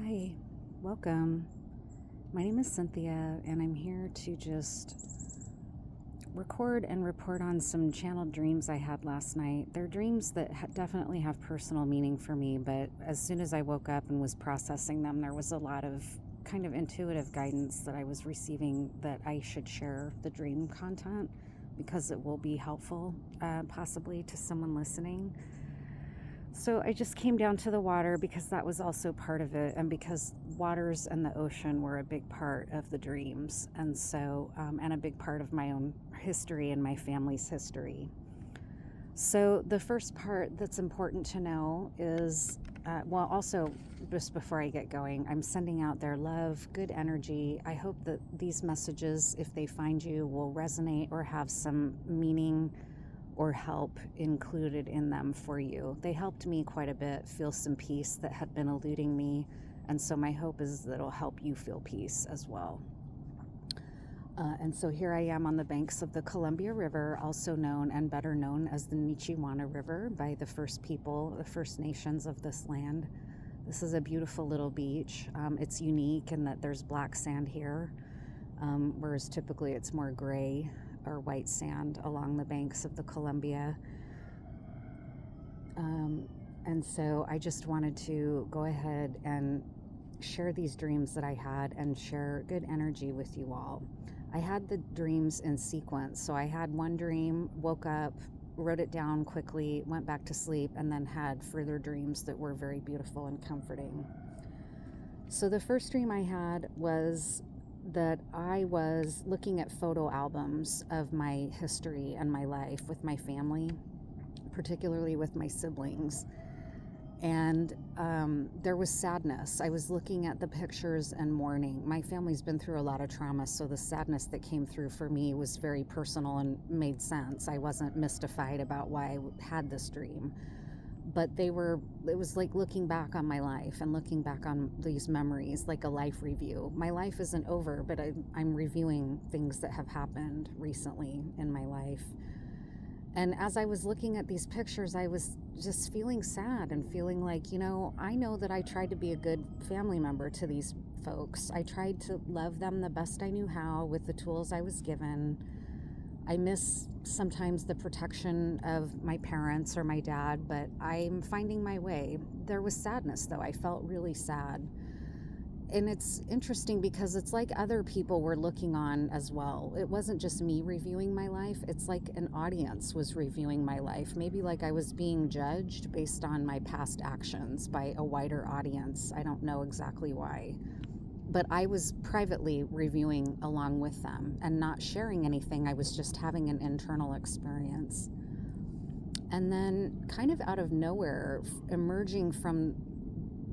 Hi, welcome. My name is Cynthia, and I'm here to just record and report on some channeled dreams I had last night. They're dreams that definitely have personal meaning for me, but as soon as I woke up and was processing them, there was a lot of kind of intuitive guidance that I was receiving that I should share the dream content because it will be helpful, possibly to someone listening. So I just came down to the water because that was also part of it, and because waters and the ocean were a big part of the dreams, and so and a big part of my own history and my family's history. So the first part that's important to know is, also just before I get going, I'm sending out their love, good energy. I hope that these messages, if they find you, will resonate or have some meaning or help included in them for you. They helped me quite a bit feel some peace that had been eluding me, and so my hope is that it'll help you feel peace as well. And so here I am on the banks of the Columbia River, also known and better known as the Nichiwana River by the first people, the First Nations of this land. This is a beautiful little beach. It's unique in that there's black sand here, whereas typically it's more gray or white sand along the banks of the Columbia. And so I just wanted to go ahead and share these dreams that I had and share good energy with you all. I had the dreams in sequence. So I had one dream, woke up, wrote it down quickly, went back to sleep, and then had further dreams that were very beautiful and comforting. So the first dream I had was that I was looking at photo albums of my history and my life with my family, particularly with my siblings. And there was sadness. I was looking at the pictures and mourning. My family's been through a lot of trauma, so the sadness that came through for me was very personal and made sense. I wasn't mystified about why I had this dream. But it was like looking back on my life and looking back on these memories, like a life review. My life isn't over, but I'm reviewing things that have happened recently in my life. And as I was looking at these pictures, I was just feeling sad and feeling like, I know that I tried to be a good family member to these folks. I tried to love them the best I knew how with the tools I was given. I miss sometimes the protection of my parents or my dad, but I'm finding my way. There was sadness, though. I felt really sad. And it's interesting because it's like other people were looking on as well. It wasn't just me reviewing my life. It's like an audience was reviewing my life. Maybe like I was being judged based on my past actions by a wider audience. I don't know exactly why. But I was privately reviewing along with them and not sharing anything. I was just having an internal experience. And then kind of out of nowhere, emerging from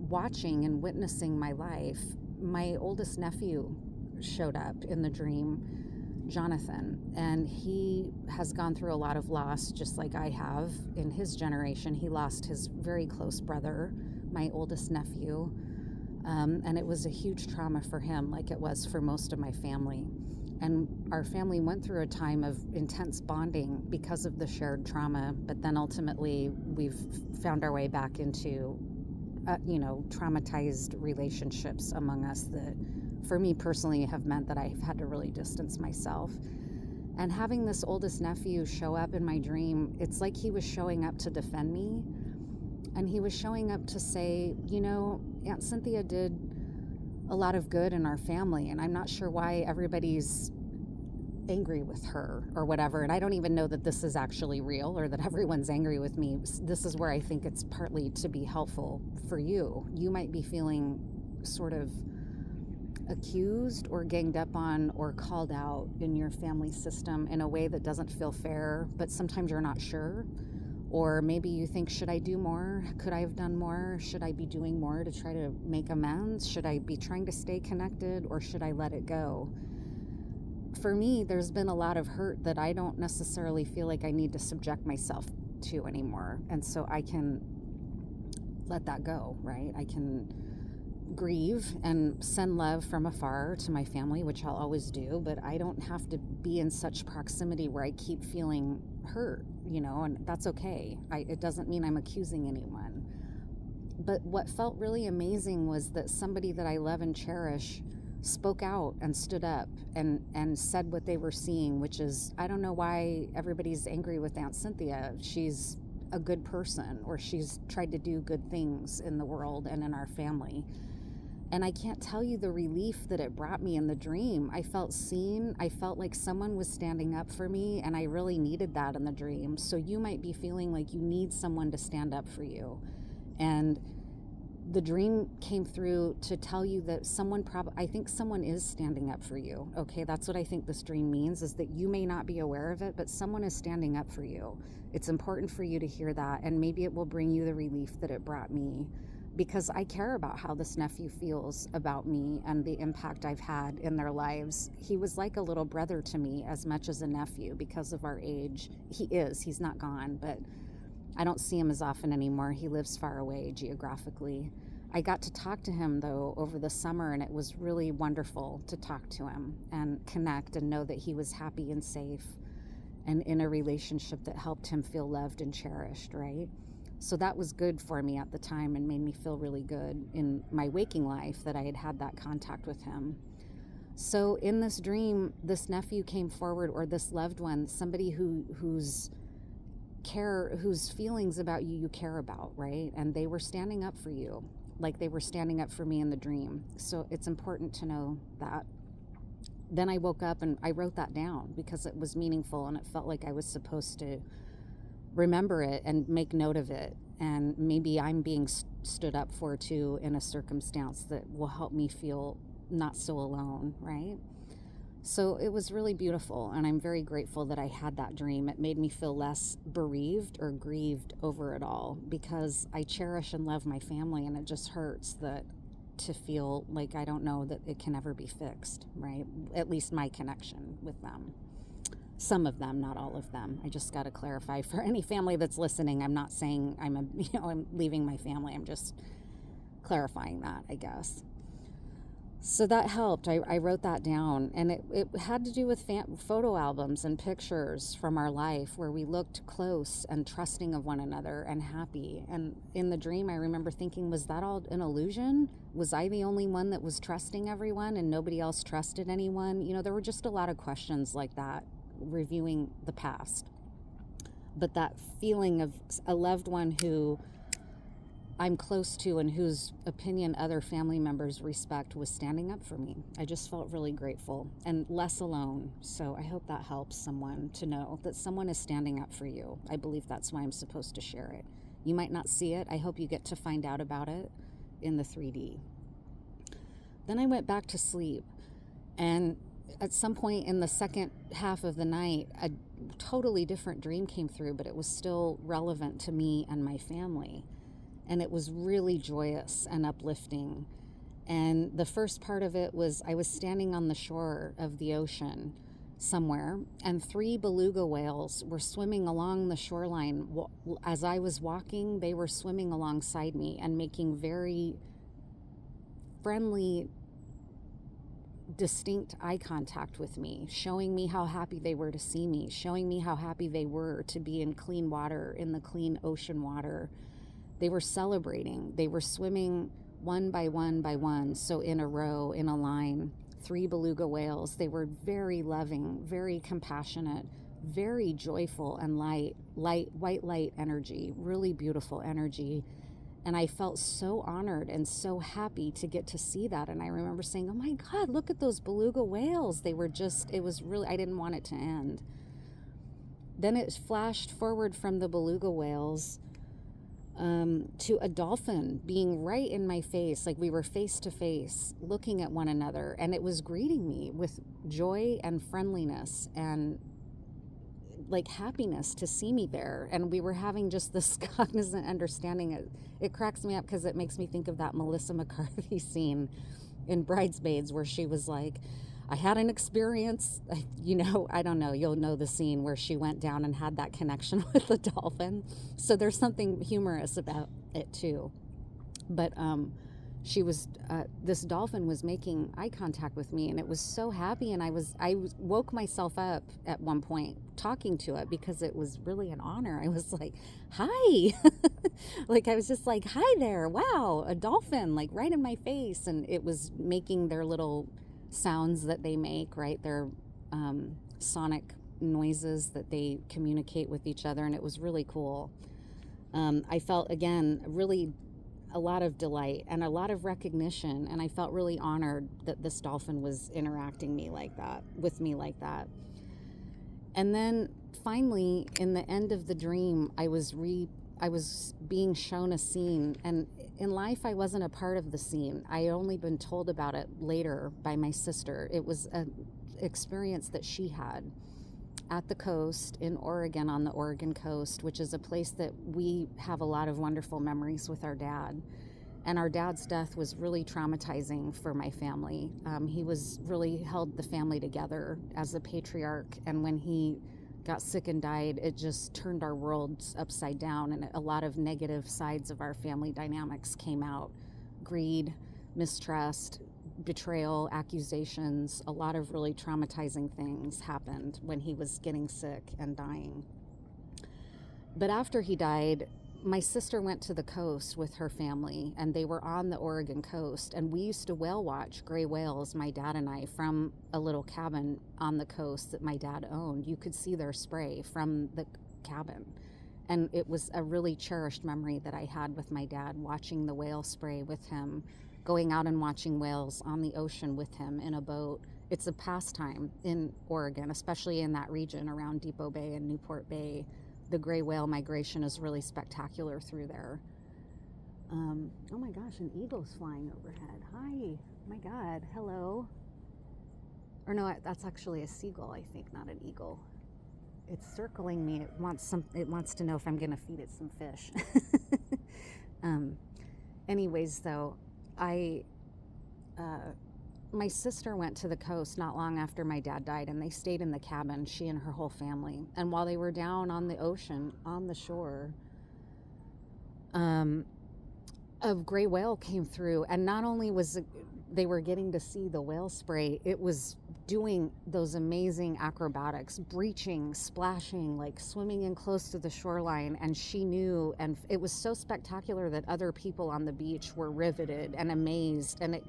watching and witnessing my life, my oldest nephew showed up in the dream, Jonathan, and he has gone through a lot of loss just like I have in his generation. He lost his very close brother, my oldest nephew. And it was a huge trauma for him, like it was for most of my family. And our family went through a time of intense bonding because of the shared trauma, but then ultimately we've found our way back into, traumatized relationships among us that, for me personally, have meant that I've had to really distance myself. And having this oldest nephew show up in my dream, it's like he was showing up to defend me. And he was showing up to say, Aunt Cynthia did a lot of good in our family, and I'm not sure why everybody's angry with her or whatever. And I don't even know that this is actually real or that everyone's angry with me. This is where I think it's partly to be helpful for you. You might be feeling sort of accused or ganged up on or called out in your family system in a way that doesn't feel fair, but sometimes you're not sure. Or maybe you think, should I do more? Could I have done more? Should I be doing more to try to make amends? Should I be trying to stay connected, or should I let it go? For me, there's been a lot of hurt that I don't necessarily feel like I need to subject myself to anymore. And so I can let that go, right? I can grieve and send love from afar to my family, which I'll always do, but I don't have to be in such proximity where I keep feeling hurt, and that's okay. It doesn't mean I'm accusing anyone. But what felt really amazing was that somebody that I love and cherish spoke out and stood up and said what they were seeing, which is, I don't know why everybody's angry with Aunt Cynthia. She's a good person, or she's tried to do good things in the world and in our family. And I can't tell you the relief that it brought me in the dream. I felt seen. I felt like someone was standing up for me, and I really needed that in the dream. So you might be feeling like you need someone to stand up for you. And the dream came through to tell you that I think someone is standing up for you. Okay, that's what I think this dream means, is that you may not be aware of it, but someone is standing up for you. It's important for you to hear that, and maybe it will bring you the relief that it brought me, because I care about how this nephew feels about me and the impact I've had in their lives. He was like a little brother to me as much as a nephew because of our age. He's not gone, but I don't see him as often anymore. He lives far away geographically. I got to talk to him, though, over the summer, and it was really wonderful to talk to him and connect and know that he was happy and safe and in a relationship that helped him feel loved and cherished, right? So that was good for me at the time and made me feel really good in my waking life that I had had that contact with him. So in this dream, this nephew came forward, or this loved one, somebody whose feelings about you care about, right? And they were standing up for you, like they were standing up for me in the dream. So it's important to know that. Then I woke up and I wrote that down because it was meaningful, and it felt like I was supposed to remember it and make note of it. And maybe I'm being stood up for too in a circumstance that will help me feel not so alone, right? So it was really beautiful, and I'm very grateful that I had that dream. It made me feel less bereaved or grieved over it all, because I cherish and love my family, and it just hurts to feel like I don't know that it can ever be fixed, right? At least my connection with them. Some of them, not all of them. I just got to clarify for any family that's listening. I'm not saying I'm leaving my family. I'm just clarifying that, I guess. So that helped. I wrote that down, and it had to do with photo albums and pictures from our life where we looked close and trusting of one another and happy. And in the dream, I remember thinking, was that all an illusion? Was I the only one that was trusting everyone and nobody else trusted anyone? There were just a lot of questions like that, reviewing the past. But that feeling of a loved one who I'm close to and whose opinion other family members respect was standing up for me. I just felt really grateful and less alone. So I hope that helps someone to know that someone is standing up for you. I believe that's why I'm supposed to share it. You might not see it. I hope you get to find out about it in the 3D. Then I went back to sleep, and at some point in the second half of the night, a totally different dream came through, but it was still relevant to me and my family. And it was really joyous and uplifting. And the first part of it was I was standing on the shore of the ocean somewhere, and 3 beluga whales were swimming along the shoreline. As I was walking, they were swimming alongside me and making very friendly, distinct eye contact with me, showing me how happy they were to see me, showing me how happy they were to be in clean water, in the clean ocean water. They were celebrating. They were swimming one by one by one, so in a row, in a line, 3 beluga whales. They were very loving, very compassionate, very joyful and white light energy, really beautiful energy. And I felt so honored and so happy to get to see that. And I remember saying, oh my God, look at those beluga whales. It was really, I didn't want it to end. Then it flashed forward from the beluga whales to a dolphin being right in my face, like we were face to face looking at one another, and it was greeting me with joy and friendliness and like happiness to see me there. And we were having just this cognizant understanding. It cracks me up because it makes me think of that Melissa McCarthy scene in Bridesmaids where she was like, I had an experience, I don't know, you'll know the scene where she went down and had that connection with the dolphin. So there's something humorous about it too. But this dolphin was making eye contact with me, and it was so happy, and I woke myself up at one point talking to it because it was really an honor. I was like, hi. Like, I was just like, hi there, wow, a dolphin, like right in my face. And it was making their little sounds that they make, right, their sonic noises that they communicate with each other, and it was really cool. I felt, again, really a lot of delight and a lot of recognition, and I felt really honored that this dolphin was interacting with me like that. And then finally, in the end of the dream, I was being shown a scene, and in life I wasn't a part of the scene. I only been told about it later by my sister. It was an experience that she had at the coast in Oregon, on the Oregon coast, which is a place that we have a lot of wonderful memories with our dad. And our dad's death was really traumatizing for my family. He was really held the family together as a patriarch, and when he got sick and died, it just turned our worlds upside down, and a lot of negative sides of our family dynamics came out. Greed, mistrust, betrayal, accusations, a lot of really traumatizing things happened when he was getting sick and dying. But after he died, my sister went to the coast with her family, and they were on the Oregon coast, and we used to whale watch gray whales, my dad and I, from a little cabin on the coast that my dad owned. You could see their spray from the cabin, and it was a really cherished memory that I had with my dad, watching the whale spray with him, going out and watching whales on the ocean with him in a boat. It's a pastime in Oregon, especially in that region around Depot Bay and Newport Bay. The gray whale migration is really spectacular through there. Oh my gosh, an eagle's flying overhead. Hi, my God, hello. Or no, that's actually a seagull, I think, not an eagle. It's circling me. It wants to know if I'm gonna feed it some fish. Anyways, though, my sister went to the coast not long after my dad died, and they stayed in the cabin, she and her whole family. And while they were down on the ocean, on the shore, a gray whale came through, and not only was they were getting to see the whale spray, it was doing those amazing acrobatics, breaching, splashing, like swimming in close to the shoreline. And she knew, and it was so spectacular that other people on the beach were riveted and amazed, and it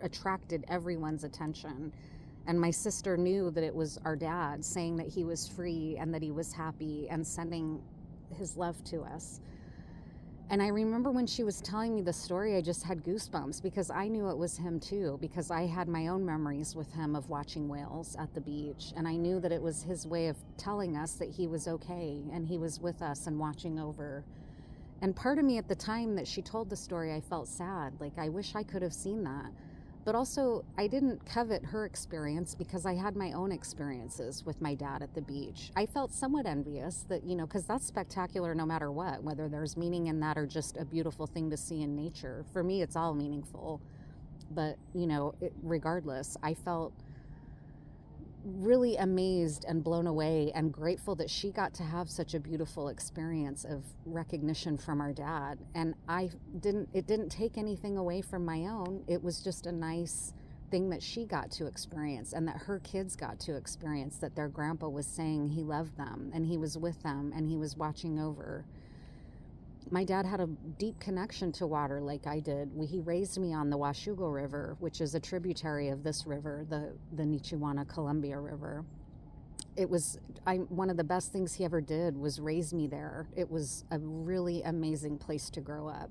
attracted everyone's attention. And my sister knew that it was our dad saying that he was free and that he was happy and sending his love to us. And I remember when she was telling me the story, I just had goosebumps, because I knew it was him too, because I had my own memories with him of watching whales at the beach. And I knew that it was his way of telling us that he was okay and he was with us and watching over. And part of me at the time that she told the story, I felt sad. Like, I wish I could have seen that. But also, I didn't covet her experience, because I had my own experiences with my dad at the beach. I felt somewhat envious that, because that's spectacular no matter what, whether there's meaning in that or just a beautiful thing to see in nature. For me, it's all meaningful. But, regardless, I felt really amazed and blown away and grateful that she got to have such a beautiful experience of recognition from our dad. And it didn't take anything away from my own. It was just a nice thing that she got to experience, and that her kids got to experience, that their grandpa was saying he loved them and he was with them and he was watching over. My dad had a deep connection to water like I did. He raised me on the Washougal River, which is a tributary of this river, the Nichiwana-Columbia River. It was one of the best things he ever did was raise me there. It was a really amazing place to grow up.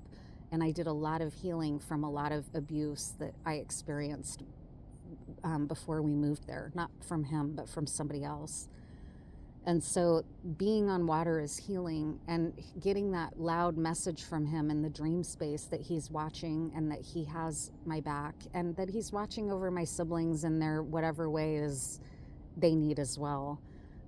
And I did a lot of healing from a lot of abuse that I experienced before we moved there. Not from him, but from somebody else. And so being on water is healing, and getting that loud message from him in the dream space that he's watching and that he has my back and that he's watching over my siblings in their whatever way is they need as well.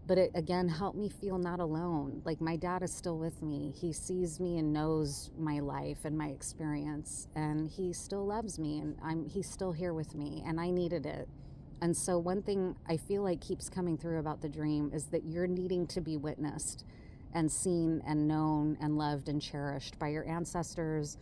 But it again helped me feel not alone. Like, my dad is still with me. He sees me and knows my life and my experience, and he still loves me, and he's still here with me, and I needed it. And so one thing I feel like keeps coming through about the dream is that you're needing to be witnessed and seen and known and loved and cherished by your ancestors,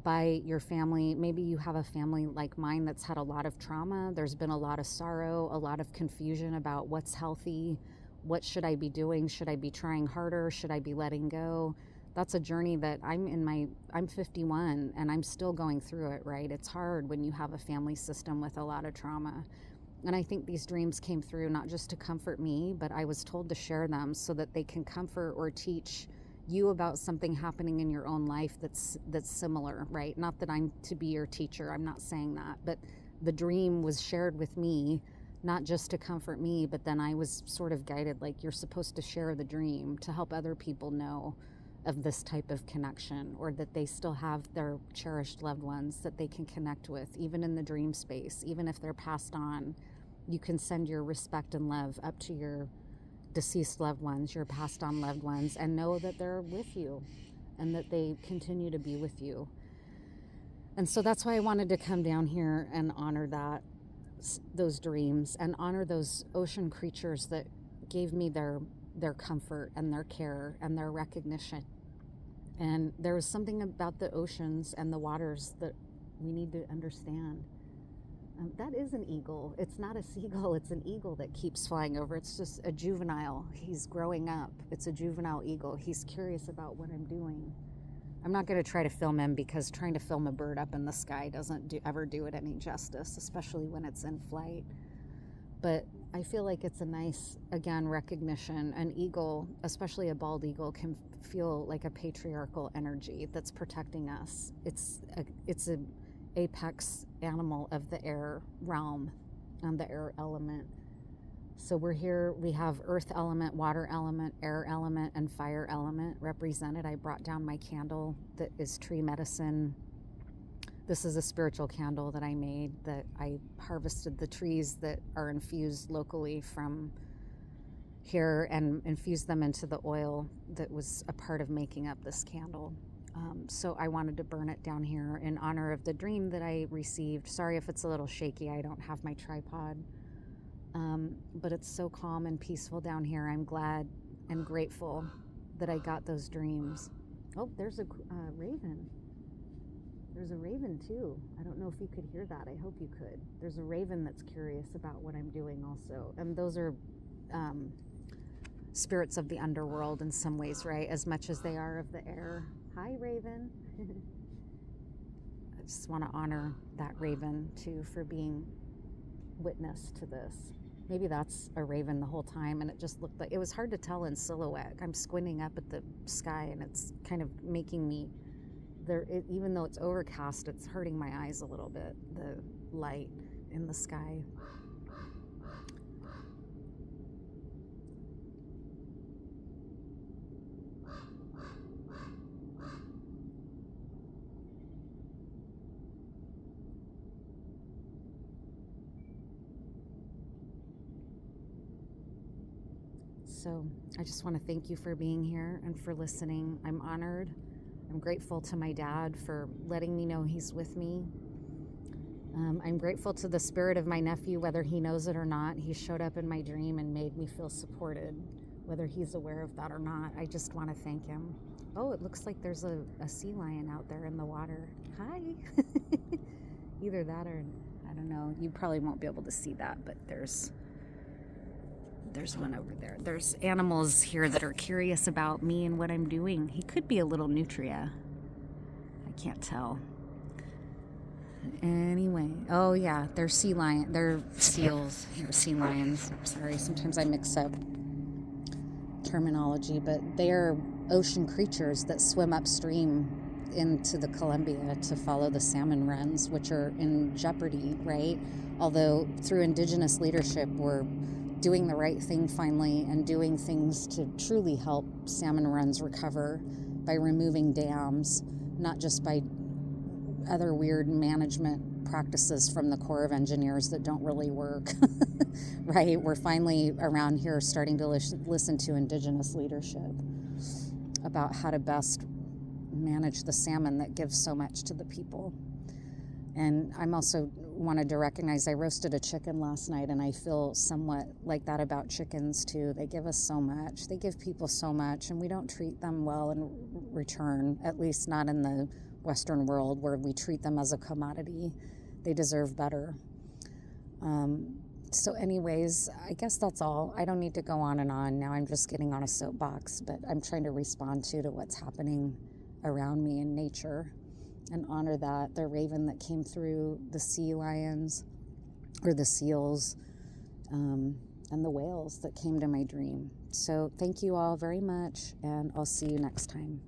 by your family. Maybe you have a family like mine that's had a lot of trauma. There's been a lot of sorrow, a lot of confusion about what's healthy. What should I be doing? Should I be trying harder? Should I be letting go? That's a journey that I'm 51 and I'm still going through it, right? It's hard when you have a family system with a lot of trauma. And I think these dreams came through not just to comfort me, but I was told to share them so that they can comfort or teach you about something happening in your own life that's similar, right? Not that I'm to be your teacher, I'm not saying that, but the dream was shared with me, not just to comfort me, but then I was sort of guided, like, you're supposed to share the dream to help other people know of this type of connection, or that they still have their cherished loved ones that they can connect with, even in the dream space, even if they're passed on. You can send your respect and love up to your deceased loved ones, your passed on loved ones, and know that they're with you and that they continue to be with you. And so that's why I wanted to come down here and honor those dreams, and honor those ocean creatures that gave me their comfort and their care and their recognition. And there was something about the oceans and the waters that we need to understand. That is an eagle. It's not a seagull. It's an eagle that keeps flying over. It's just a juvenile. He's growing up. It's a juvenile eagle. He's curious about what I'm doing. I'm not going to try to film him, because trying to film a bird up in the sky doesn't ever do it any justice, especially when it's in flight. But I feel like it's a nice, again, recognition. An eagle, especially a bald eagle, can feel like a patriarchal energy that's protecting us. It's a apex animal of the air realm and the air element. So we're here, we have earth element, water element, air element, and fire element represented. I brought down my candle that is tree medicine. This is a spiritual candle that I made, that I harvested the trees that are infused locally from here and infused them into the oil that was a part of making up this candle. So I wanted to burn it down here in honor of the dream that I received. Sorry if it's a little shaky. I don't have my tripod. But it's so calm and peaceful down here. I'm glad and grateful that I got those dreams. Oh, there's a raven. There's a raven too. I don't know if you could hear that. I hope you could. There's a raven that's curious about what I'm doing also. And those are spirits of the underworld in some ways, right? As much as they are of the air. Hi, raven. I just want to honor that raven too for being witness to this. Maybe that's a raven the whole time, and it just looked like, it was hard to tell in silhouette. I'm squinting up at the sky, and it's kind of making me, even though it's overcast, it's hurting my eyes a little bit, the light in the sky. So I just want to thank you for being here and for listening. I'm honored. I'm grateful to my dad for letting me know he's with me. I'm grateful to the spirit of my nephew, whether he knows it or not. He showed up in my dream and made me feel supported, whether he's aware of that or not. I just want to thank him. Oh, it looks like there's a sea lion out there in the water. Hi. Either that or, I don't know. You probably won't be able to see that, but there's one over there. There's animals here that are curious about me and what I'm doing. He could be a little nutria. I can't tell. Anyway, oh yeah, they're they're seals. They're sea lions. Sorry, sometimes I mix up terminology, but they are ocean creatures that swim upstream into the Columbia to follow the salmon runs, which are in jeopardy, right? Although through indigenous leadership, we're doing the right thing finally and doing things to truly help salmon runs recover by removing dams, not just by other weird management practices from the Corps of Engineers that don't really work, right? We're finally around here starting to listen to indigenous leadership about how to best manage the salmon that gives so much to the people. And I'm also wanted to recognize I roasted a chicken last night, and I feel somewhat like that about chickens too. They give us so much. They give people so much, and we don't treat them well in return, at least not in the Western world where we treat them as a commodity. They deserve better. So anyways, I guess that's all. I don't need to go on and on. Now I'm just getting on a soapbox, but I'm trying to respond to what's happening around me in nature and honor that. The raven that came through, the sea lions or the seals, and the whales that came to my dream. So thank you all very much, and I'll see you next time.